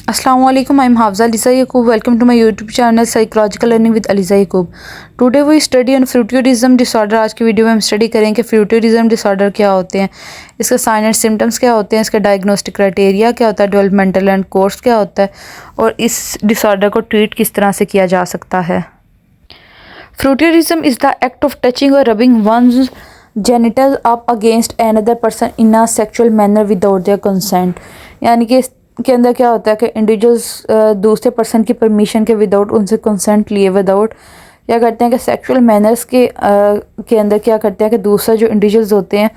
अस्सलाम वालेकुम, I am Hafza Aliza Yaqoob. Welcome to my YouTube channel psychological learning with Aliza Yaqoob. Today we study on frotteurism disorder. आज की video में हम स्टडी करेंगे कि फ्रूटियरिज्म डिसऑर्डर क्या होते हैं, इसके साइन एंड सिम्टम्स क्या होते हैं, इसका डायग्नोस्टिक क्राइटेरिया क्या होता है, डेवलपमेंटल एंड कोर्स क्या होता है और इस डिसऑर्डर को ट्रीट किस तरह से किया जा सकता है। Frotteurism is the act of touching और rubbing one's genital up against another person in a sexual manner without their consent. यानी कि के अंदर क्या होता है कि इंडिविजुअल्स दूसरे पर्सन की परमिशन के विदाउट उनसे कंसेंट लिए विदाउट क्या करते हैं कि सेक्सुअल मैनर्स के अंदर क्या करते हैं कि दूसरा जो इंडिविजुअल्स होते हैं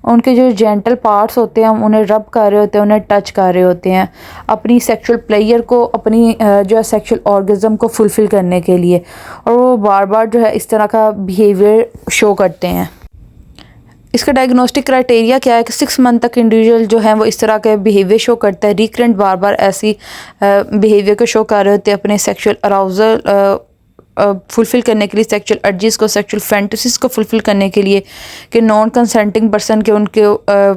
उनके जो जेंटल पार्ट्स होते हैं उन्हें रब कर रहे होते हैं, उन्हें टच कर रहे होते हैं अपनी सेक्सुअल प्लेयर को, अपनी जो है सेक्सुअल ऑर्गेज़म को फुलफ़िल करने के लिए, और वो बार बार जो है इस तरह का बिहेवियर शो करते हैं। इसका डायग्नोस्टिक क्राइटेरिया क्या है कि 6 मंथ तक इंडिविजुअल जो है वो इस तरह के बिहेवियर शो करता है, रिकरेंट बार बार ऐसी बिहेवियर को शो कर रहे होते हैं अपने सेक्सुअल अराउजल फुलफ़िल करने के लिए, सेक्सुअल अर्जिस को, सेक्सुअल फैंटेसीज़ को फुलफ़िल करने के लिए, कि नॉन कंसेंटिंग पर्सन के उनके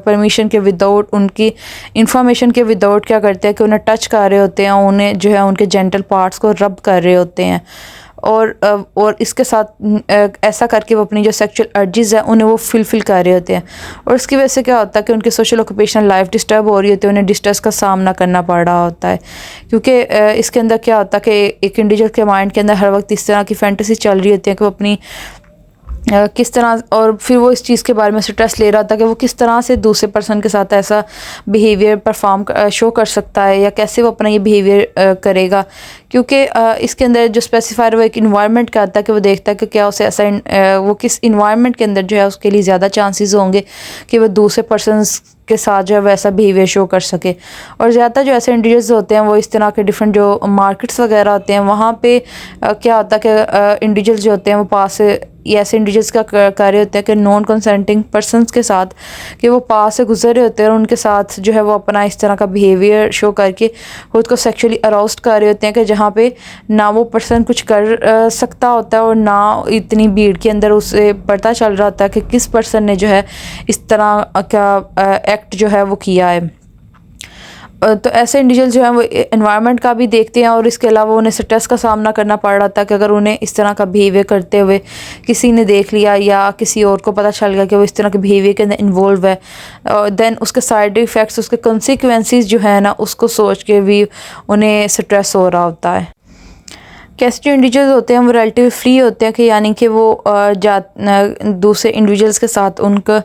परमिशन के विदाउट, उनकी इंफॉर्मेशन के विदाउट क्या करते हैं कि उन्हें टच कर रहे होते हैं, उन्हें जो है उनके जेंटल पार्ट्स को रब कर रहे होते हैं और इसके साथ ऐसा करके वो अपनी जो सेक्सुअल अर्जिज़ है उन्हें वो फुलफ़िल कर रहे होते हैं। और इसकी वजह से क्या होता है कि उनकी सोशल ऑक्यूपेशनल लाइफ डिस्टर्ब हो रही होती है, उन्हें डिस्ट्रेस का सामना करना पड़ रहा होता है, क्योंकि इसके अंदर क्या होता है कि एक इंडिविजुअल के माइंड के अंदर हर वक्त इस तरह की फैंटेसी चल रही होती है कि वो अपनी किस तरह, और फिर वो इस चीज़ के बारे में स्ट्रेस ले रहा था कि वो किस तरह से दूसरे पर्सन के साथ ऐसा बिहेवियर परफॉर्म शो कर सकता है या कैसे वो अपना ये बिहेवियर करेगा, क्योंकि इसके अंदर जो स्पेसिफायर वो एक इन्वायरमेंट का आता है कि वो देखता है कि क्या उसे ऐसा वो किस इन्वायरमेंट के अंदर जो है उसके लिए ज़्यादा चांसेस होंगे कि वो दूसरे पर्सनस के साथ जो है वैसा बिहेवियर शो कर सके। और ज़्यादा जो ऐसे इंडिविजुअल्स होते हैं वो इस तरह के डिफरेंट जो मार्केट्स वगैरह होते हैं वहाँ पे क्या होता है कि इंडिविजुअल्स जो होते हैं वो पास से ये ऐसे इंडिविजुअल्स का कार्य होता है कि नॉन कंसेंटिंग पर्सनस के साथ कि वो पास से गुजर रहे होते हैं और उनके साथ जो है वो अपना इस तरह का बिहेवियर शो करके खुद को सेक्सुअली अराउज्ड कर रहे होते हैं कि जहाँ पे ना वो पर्सन कुछ कर सकता होता है और ना इतनी भीड़ के अंदर उसे पता चल रहा होता है कि किस पर्सन ने जो है इस तरह का एक्ट जो है वो किया है। तो ऐसे इंडिविजुअल जो हैं वो एनवायरनमेंट का भी देखते हैं और इसके अलावा उन्हें स्ट्रेस का सामना करना पड़ रहा था कि अगर उन्हें इस तरह का बिहेवियर करते हुए किसी ने देख लिया या किसी और को पता चल गया कि वो इस तरह के बिहेवियर के अंदर इन्वॉल्व है, देन उसके साइड इफ़ेक्ट्स, उसके कॉन्सिक्वेंसेस जो है ना उसको सोच के भी उन्हें स्ट्रेस हो रहा होता है। कैसे जो इंडिविजुअल्स होते हैं वो रिलेटिव फ्री होते हैं कि यानी कि वो दूसरे इंडिविजुअल्स के साथ उनका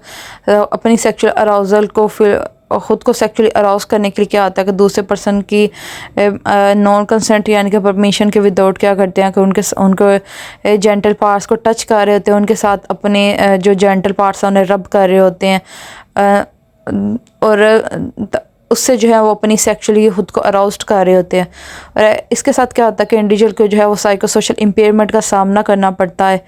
अपनी सेक्सुअल अराउजल को फिर ख़ुद को सेक्सुअली अराउज करने के लिए क्या होता है कि दूसरे पर्सन की नॉन कंसेंट यानी कि परमिशन के विदाउट क्या करते हैं कि उनको जेंटल पार्ट्स को टच कर रहे होते हैं, उनके साथ अपने जो जेंटल पार्ट्स हैं उन्हें रब कर रहे होते हैं और उससे जो है वो अपनी सेक्सुअली खुद को अराउज्ड कर रहे होते हैं। और इसके साथ क्या होता है कि इंडिविजुअल को जो है वो साइको सोशल इम्पेयरमेंट का सामना करना पड़ता है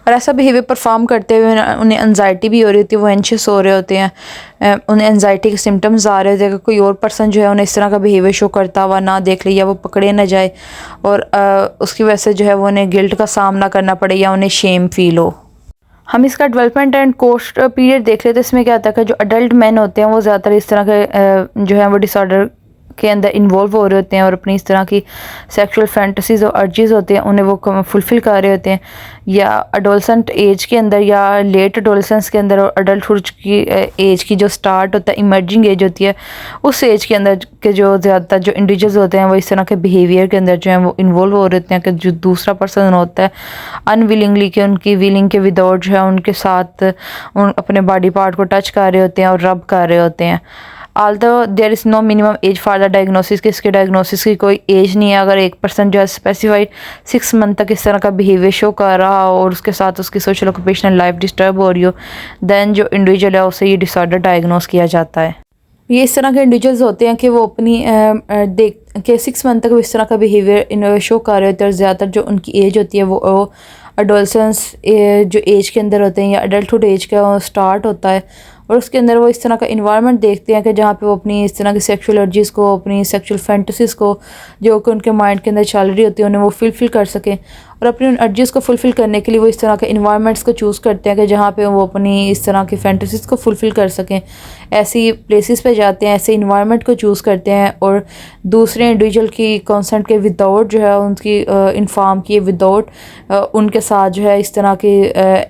और ऐसा बिहेवियर परफॉर्म करते हुए उन्हें एनजाइटी भी हो रही होती है, वो एंशियस हो रहे होते हैं, उन्हें एनजाइटी के सिम्टम्स आ रहे होते हैं कि कोई और पर्सन जो है उन्हें इस तरह का बिहेवियर शो करता हुआ ना देख ले या वो पकड़े ना जाए और उसकी वजह से जो है वो उन्हें गिल्ट का सामना करना पड़े या उन्हें शेम फील हो। हम इसका डेवलपमेंट एंड कोर्स पीरियड देख रहे थे, इसमें क्या होता है कि जो अडल्ट मैन होते हैं वो ज़्यादातर इस तरह के जो है वो डिसऑर्डर के अंदर इन्वॉल्व हो रहे होते हैं और अपनी इस तरह की सेक्सुअल फैंटेसीज़ और अर्जीज़ होते हैं उन्हें वो फुलफ़िल कर रहे होते हैं, या अडोलसेंट एज के अंदर या लेट अडोलसेंस के अंदर और अडल्टहुड की एज की जो स्टार्ट होता है, इमर्जिंग एज होती है, उस एज के अंदर के जो ज़्यादातर जो इंडिविजुअल्स होते हैं वो इस तरह के बिहेवियर के अंदर जो है वो इन्वॉल्व हो रहे होते हैं कि जो दूसरा पर्सन होता है अनविलिंगली कि उनकी विलिंग के विदाउट जो है उनके साथ अपने बॉडी पार्ट को टच कर रहे होते हैं और रब कर रहे होते हैं। Although there is no minimum age for the diagnosis, कि इसके डायग्नोसिस की कोई एज नहीं है। अगर एक पर्सन जो है स्पेसिफाइड 6 मंथ तक इस तरह का बिहेवियर शो कर रहा हो और उसके साथ उसकी सोशल ऑक्यूपेशनल लाइफ डिस्टर्ब हो रही हो, दैन जो इंडिविजुअल है उसे ये डिसऑर्डर डायग्नोस किया जाता है। ये इस तरह के इंडिविजुअल्स होते हैं कि वो अपनी देख के 6 मंथ तक वो इस तरह का बिहेवियर शो कर रहे होते हैं और ज़्यादातर जो उनकी एज होती है वो अडोलसेंस जो एज के अंदर होते हैं या अडल्टहुड एज का स्टार्ट होता है और उसके अंदर वो इस तरह का इन्वायरमेंट देखते हैं कि जहाँ पे वो अपनी इस तरह की सेक्सुअल अर्जीज़ को, अपनी सेक्सुअल फैंटेसीज़ को जो कि उनके माइंड के अंदर चल रही होती है उन्हें वो फुलफ़िल कर सकें। और अपनी उन अर्जेस को फुलफ़िल करने के लिए वो इस तरह के इन्वायरमेंट्स को चूज़ करते हैं कि जहाँ पे वो अपनी इस तरह की फैंटेसीज़ को फुलफ़िल कर सकें। ऐसी प्लेसेस पे जाते हैं, ऐसे इन्वायरमेंट को चूज़ करते हैं और दूसरे इंडिविजुअल की कंसेंट के विदाउट जो है उनकी इन्फॉर्म किए, विदाउट उनके साथ जो है इस तरह की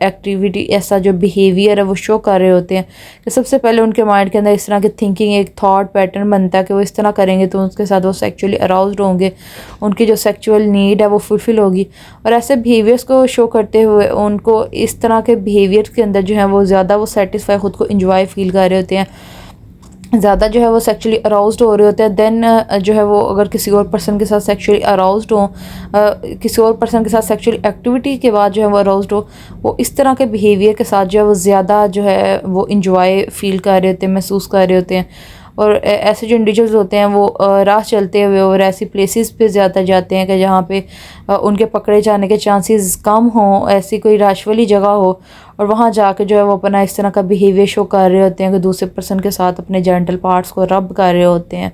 एक्टिविटी, ऐसा जो बिहेवियर है वो शो कर रहे होते हैं कि सबसे पहले उनके माइंड के अंदर इस तरह की थिंकिंग, एक थॉट पैटर्न बनता है कि वो इस तरह करेंगे तो उसके साथ वो सेक्चुअली अराउज्ड होंगे, उनकी जो सेक्चुअल नीड है वो फुलफ़िल होगी। और ऐसे बिहेवियर्स को शो करते हुए उनको इस तरह के बिहेवियर के अंदर जो है वो ज़्यादा वो सेटिस्फाई, ख़ुद को इंजॉय फील कर रहे होते हैं, ज़्यादा जो है वो सेक्चुअली अराउज्ड हो रहे होते हैं। देन जो है वो अगर किसी और पर्सन के साथ सेक्चुअली अराउज्ड हो, किसी और पर्सन के साथ सेक्चुअली एक्टिविटी के बाद जो है वो अराउज्ड हो, वो इस तरह के बिहेवियर के साथ जो है वो ज़्यादा जो है वो इंजॉय फील कर रहे होते हैं, महसूस कर रहे होते हैं। और ऐसे जो इंडिविजुअल्स होते हैं वो राह चलते हुए और ऐसी प्लेसेस पे ज़्यादा जाते हैं कि जहाँ पे उनके पकड़े जाने के चांसेस कम हों, ऐसी कोई रश वाली जगह हो, और वहाँ जाके जो है वो अपना इस तरह का बिहेवियर शो कर रहे होते हैं कि दूसरे पर्सन के साथ अपने जेंटल पार्ट्स को रब कर रहे होते हैं।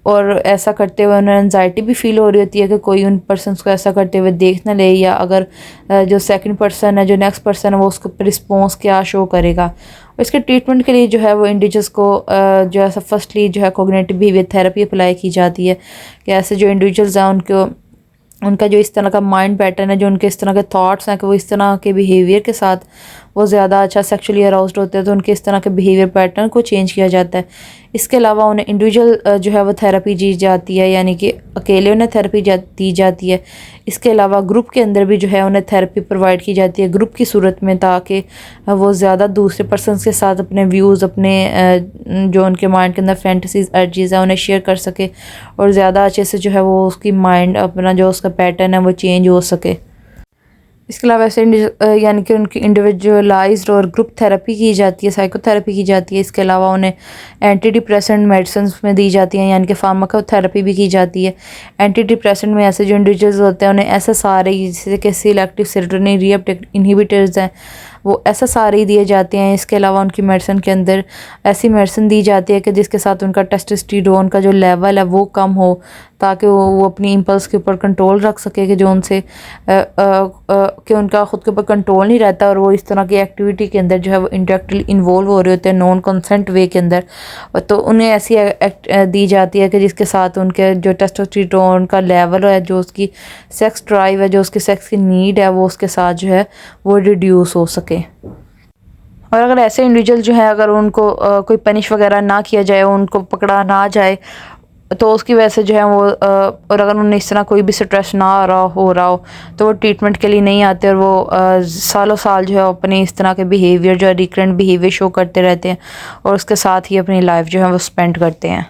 और ऐसा करते हुए उन्हें एनजाइटी भी फील हो रही होती है कि कोई उन पर्सनस को ऐसा करते हुए देख ना ले, या अगर जो सेकंड पर्सन है, जो नेक्स्ट पर्सन है, वो उसको रिस्पॉन्स क्या शो करेगा। और इसके ट्रीटमेंट के लिए जो है वो इंडिविजुअल्स को जो है फर्स्टली जो है कोग्निटिव बिहेवियर थेरेपी अप्लाई की जाती है कि ऐसे जो इंडिविजुअल्स हैं उनको, उनका जो इस तरह का माइंड पैटर्न है, जो उनके इस तरह के थॉट्स हैं कि वो इस तरह के बिहेवियर के साथ वो ज़्यादा अच्छा सेक्सुअली अराउज्ड होते हैं, तो उनके इस तरह के बिहेवियर पैटर्न को चेंज किया जाता है। इसके अलावा उन्हें इंडिविजुअल जो है वो थेरेपी दी जाती है, यानी कि अकेले उन्हें थेरेपी दी जाती है। इसके अलावा ग्रुप के अंदर भी जो है उन्हें थेरेपी प्रोवाइड की जाती है ग्रुप की सूरत में, ताकि वो ज़्यादा दूसरे पर्सन के साथ अपने व्यूज़, अपने जो उनके माइंड के अंदर फैंटेसीज, अर्जीज़ हैं, उन्हें शेयर कर सके और ज़्यादा अच्छे से जो है वो उसकी माइंड, अपना जो उसका पैटर्न है वो चेंज हो सके। इसके अलावा ऐसे यानी कि उनकी इंडिविजुअलाइज्ड और ग्रुप थेरेपी की जाती है, साइकोथेरेपी की जाती है। इसके अलावा उन्हें एंटी डिप्रेसेंट मेडिसिन में दी जाती हैं, यानी कि फार्माकोथेरेपी भी की जाती है। एंटी डिप्रेसेंट में ऐसे जो इंडिविजुअल्स होते हैं उन्हें SSRI, जैसे कि सिलेक्टिव सेरोटोनिन रीअपटेक इनहिबिटर्स हैं, वो SSRI दिए जाते हैं। इसके अलावा उनकी मेडिसिन के अंदर ऐसी मेडिसिन दी जाती है कि जिसके साथ उनका टेस्टोस्टेरोन का जो लेवल है वो कम हो, ताकि वो अपनी इम्पल्स के ऊपर कंट्रोल रख सके, कि जो उनसे कि उनका ख़ुद के ऊपर कंट्रोल नहीं रहता और वो इस तरह की एक्टिविटी के अंदर जो है वो इंडायरेक्टली इन्वॉल्व हो रहे होते हैं नॉन कंसेंट वे के अंदर। तो उन्हें ऐसी दी जाती है कि जिसके साथ उनके जो टेस्टोस्टेरोन का लेवल है, जो उसकी सेक्स ड्राइव है, जो उसकी सेक्स की नीड है, वो उसके साथ जो है वो रिड्यूस हो सके। और अगर ऐसे इंडिविजुअल जो है, अगर उनको कोई पनिश वगैरह ना किया जाए, उनको पकड़ा ना जाए, तो उसकी वजह से जो है वो और अगर उन्हें इस तरह कोई भी स्ट्रेस ना हो रहा हो तो वो ट्रीटमेंट के लिए नहीं आते, और वो सालों साल जो है अपने इस तरह के बिहेवियर, जो है रिकरेंट बिहेवियर शो करते रहते हैं और उसके साथ ही अपनी लाइफ जो है वो स्पेंड करते हैं।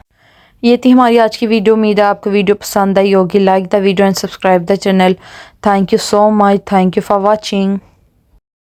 ये थी हमारी आज की वीडियो। उम्मीद है आपको वीडियो पसंद आई होगी। Like the video and subscribe the channel. Thank you so much. Thank you for watching.